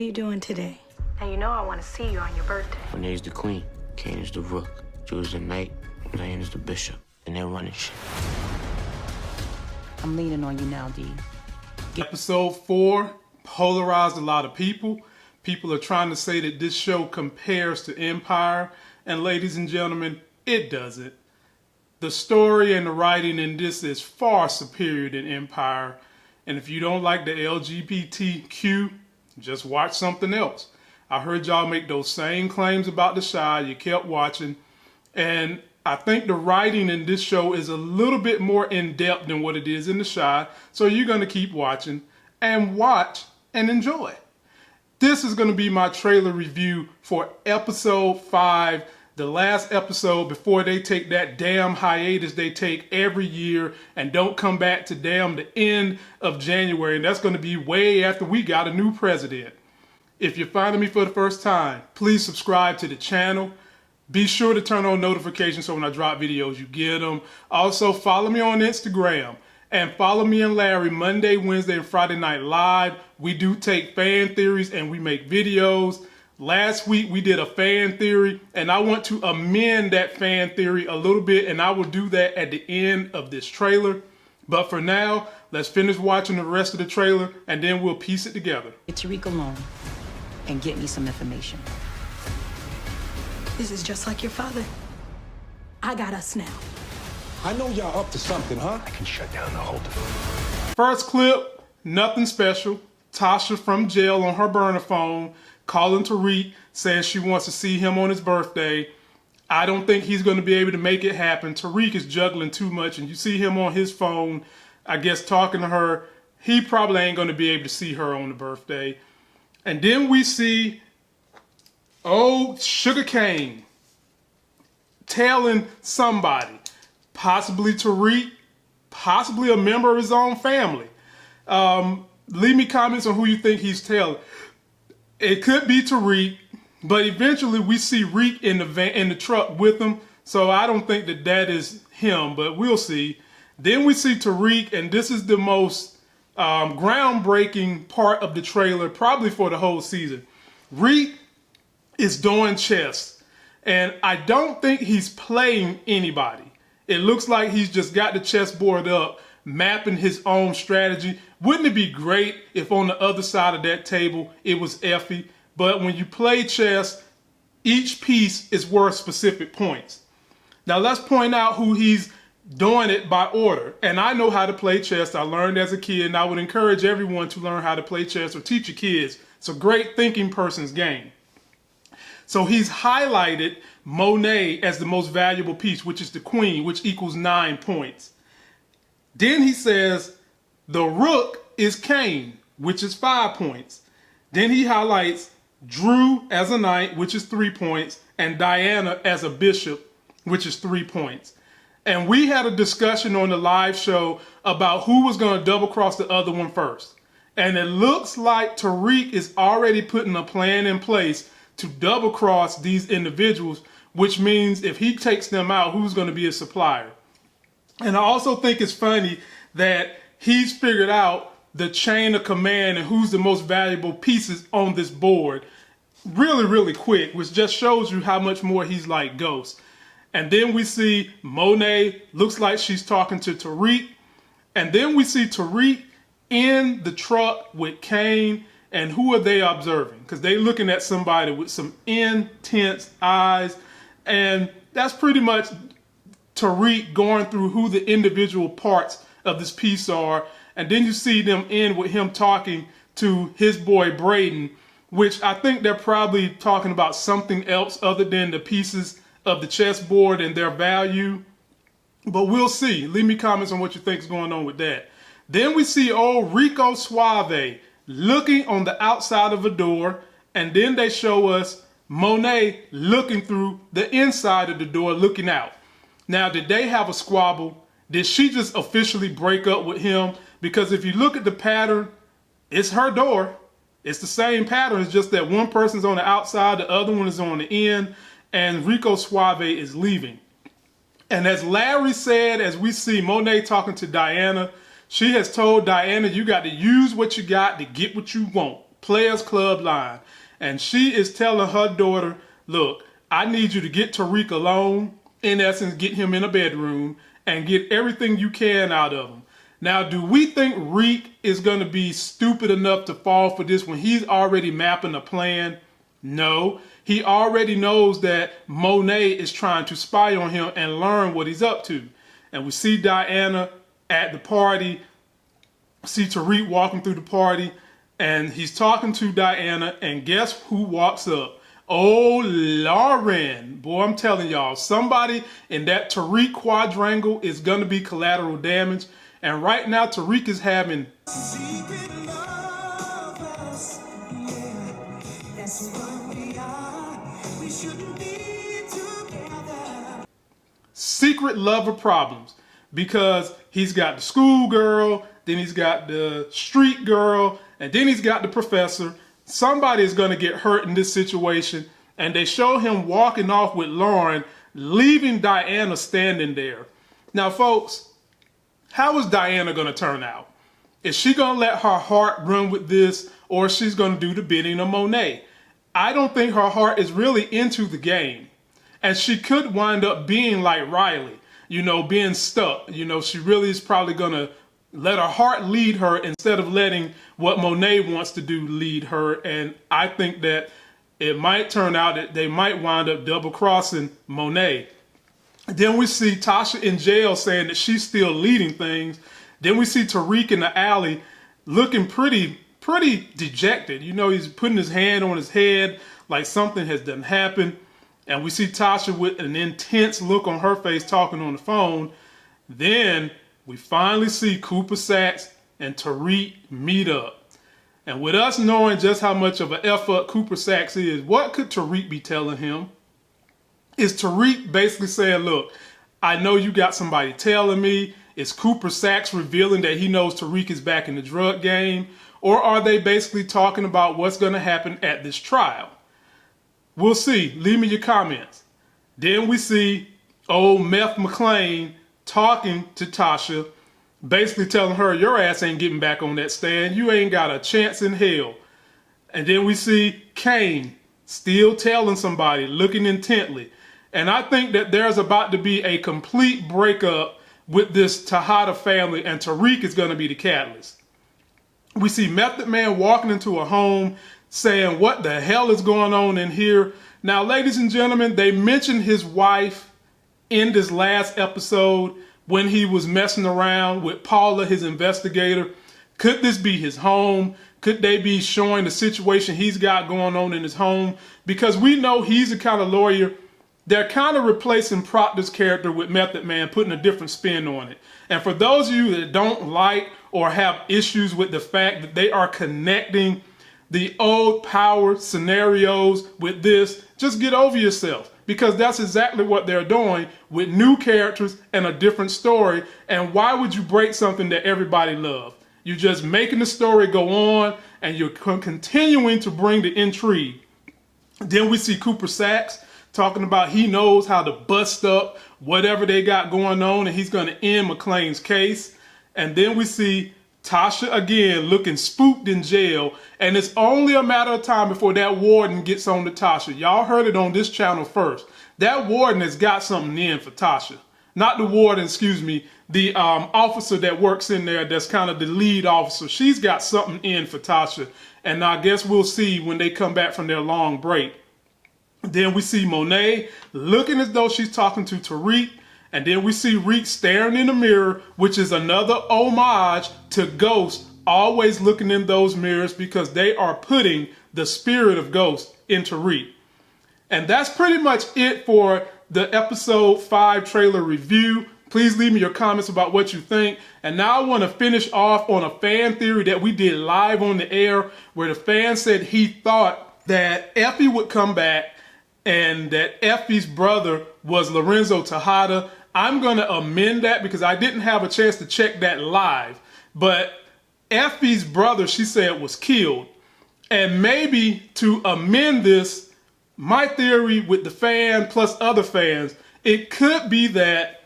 What are you doing today? And you know I want to see you on your birthday. Monet's the queen, Kane is the rook, Drew's the knight, Diana's the bishop, and they're running shit. I'm leaning on you now, D. Episode 4 polarized a lot of people. People are trying to say that this show compares to Empire, and ladies and gentlemen, it doesn't. The story and the writing in this is far superior than Empire, and if you don't like the LGBTQ, just watch something else. I heard y'all make those same claims about The Chi. You kept watching, and I think the writing in this show is a little bit more in-depth than what it is in The Chi, so you're going to keep watching and watch and enjoy. This is going to be my trailer review for episode 5, the last episode before they take that damn hiatus they take every year and don't come back to damn the end of January, and that's going to be way after we got a new president. If you're finding me for the first time, please subscribe to the channel. Be sure to turn on notifications so when I drop videos, you get them. Also, follow me on Instagram and follow me and Larry Monday, Wednesday, and Friday Night Live. We do take fan theories and we make videos. Last week, we did a fan theory, and I want to amend that fan theory a little bit, and I will do that at the end of this trailer. But for now, let's finish watching the rest of the trailer, and then we'll piece it together. Get Tariq alone and get me some information. This is just like your father. I got us now. I know y'all up to something, huh? I can shut down the whole department. First clip, nothing special. Tasha from jail on her burner phone, calling Tariq, saying she wants to see him on his birthday. I don't think he's going to be able to make it happen. Tariq is juggling too much, and you see him on his phone, I guess, talking to her. He probably ain't going to be able to see her on the birthday. And then we see old Sugarcane telling somebody, possibly Tariq, possibly a member of his own family. Leave me comments on who you think he's telling. It could be Tariq, but eventually we see Reek in the truck with him, so I don't think that that is him, but we'll see. Then we see Tariq, and this is the most groundbreaking part of the trailer, probably for the whole season. Reek is doing chess, and I don't think he's playing anybody. It looks like he's just got the chessboard up, mapping his own strategy. Wouldn't it be great if on the other side of that table it was Effie? But when you play chess, each piece is worth specific points. Now let's point out who he's doing it by order. And I know how to play chess. I learned as a kid, and I would encourage everyone to learn how to play chess or teach your kids. It's a great thinking person's game. So he's highlighted Monet as the most valuable piece, which is the queen, which equals 9 points. Then he says the rook is Kane, which is 5 points. Then he highlights Drew as a knight, which is 3 points, and Diana as a bishop, which is 3 points. And we had a discussion on the live show about who was going to double cross the other one first. And it looks like Tariq is already putting a plan in place to double cross these individuals, which means if he takes them out, who's going to be a supplier? And I also think it's funny that he's figured out the chain of command and who's the most valuable pieces on this board really, really quick, which just shows you how much more he's like Ghost. And then we see Monet, looks like she's talking to Tariq. And then we see Tariq in the truck with Kane. And who are they observing? Because they're looking at somebody with some intense eyes. And that's pretty much Tariq going through who the individual parts of this piece are. And then you see them end with him talking to his boy Braden, which I think they're probably talking about something else other than the pieces of the chessboard and their value. But we'll see. Leave me comments on what you think is going on with that. Then we see old Rico Suave looking on the outside of a door. And then they show us Monet looking through the inside of the door, looking out. Now, did they have a squabble? Did she just officially break up with him? Because if you look at the pattern, it's her door. It's the same pattern. It's just that one person's on the outside, the other one is on the end, and Rico Suave is leaving. And as Larry said, as we see Monet talking to Diana, she has told Diana, you got to use what you got to get what you want. Players Club line. And she is telling her daughter, look, I need you to get Tariq alone. In essence, get him in a bedroom and get everything you can out of him. Now, do we think Reek is going to be stupid enough to fall for this when he's already mapping a plan? No. He already knows that Monet is trying to spy on him and learn what he's up to. And we see Diana at the party, see Tariq walking through the party, and he's talking to Diana, and guess who walks up? Oh, Lauren. Boy, I'm telling y'all, somebody in that Tariq quadrangle is going to be collateral damage. And right now, Tariq is having secret lovers. Yeah, that's what we are. We shouldn't be together. Secret lover problems, because he's got the schoolgirl, then he's got the street girl, and then he's got the professor. Somebody is going to get hurt in this situation, and they show him walking off with Lauren, leaving Diana standing there. Now, folks, how is Diana going to turn out? Is she going to let her heart run with this, or she's going to do the bidding of Monet? I don't think her heart is really into the game, and she could wind up being like Riley, being stuck. She really is probably going to let her heart lead her instead of letting what Monet wants to do lead her. And I think that it might turn out that they might wind up double-crossing Monet. Then we see Tasha in jail saying that she's still leading things. Then we see Tariq in the alley looking pretty dejected. He's putting his hand on his head like something has done happened. And we see Tasha with an intense look on her face talking on the phone. Then we finally see Cooper Saxe and Tariq meet up. And with us knowing just how much of an F-up Cooper Saxe is, what could Tariq be telling him? Is Tariq basically saying, look, I know you got somebody telling me? Is Cooper Saxe revealing that he knows Tariq is back in the drug game? Or are they basically talking about what's going to happen at this trial? We'll see. Leave me your comments. Then we see old Meth McClain talking to Tasha, basically telling her, your ass ain't getting back on that stand. You ain't got a chance in hell. And then we see Kane still telling somebody, looking intently. And I think that there's about to be a complete breakup with this Tejada family, and Tariq is going to be the catalyst. We see Method Man walking into a home saying, what the hell is going on in here? Now, ladies and gentlemen, they mentioned his wife in this last episode when he was messing around with Paula, his investigator. Could this be his home? Could they be showing the situation he's got going on in his home? Because we know he's the kind of lawyer, they're kind of replacing Proctor's character with Method Man, putting a different spin on it. And for those of you that don't like or have issues with the fact that they are connecting the old power scenarios with this, just get over yourself, because that's exactly what they're doing with new characters and a different story. And why would you break something that everybody loved? You're just making the story go on, and you're continuing to bring the intrigue. Then we see Cooper Saxe talking about he knows how to bust up whatever they got going on, and he's going to end McClain's case. And then we see Tasha again looking spooked in jail, and it's only a matter of time before that warden gets on to Tasha. Y'all heard it on this channel first. That warden has got something in for Tasha. Not the warden, excuse me, the officer that works in there that's kind of the lead officer. She's got something in for Tasha, and I guess we'll see when they come back from their long break. Then we see Monet looking as though she's talking to Tariq. And then we see Reek staring in the mirror, which is another homage to Ghost, always looking in those mirrors, because they are putting the spirit of Ghost into Reek. And that's pretty much it for the episode 5 trailer review. Please leave me your comments about what you think. And now I want to finish off on a fan theory that we did live on the air, where the fan said he thought that Effie would come back and that Effie's brother was Lorenzo Tejada. I'm going to amend that because I didn't have a chance to check that live. But Effie's brother, she said, was killed. And maybe to amend this, my theory with the fan plus other fans, it could be that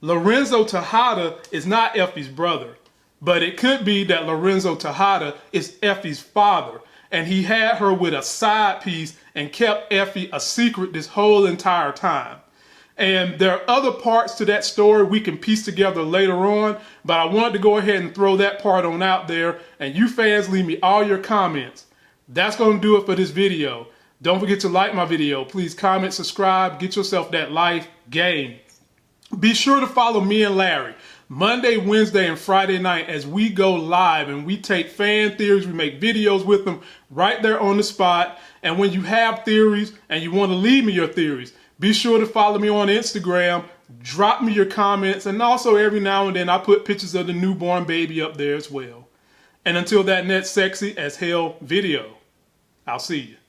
Lorenzo Tejada is not Effie's brother. But it could be that Lorenzo Tejada is Effie's father. and he had her with a side piece and kept Effie a secret this whole entire time. And there are other parts to that story we can piece together later on, but I wanted to go ahead and throw that part on out there, and you fans leave me all your comments. That's going to do it for this video. Don't forget to like my video. Please comment, subscribe, get yourself that life game. Be sure to follow me and Larry Monday, Wednesday, and Friday night as we go live and we take fan theories, we make videos with them right there on the spot. And when you have theories and you want to leave me your theories, be sure to follow me on Instagram, drop me your comments, and also every now and then I put pictures of the newborn baby up there as well. And until that next sexy as hell video, I'll see you.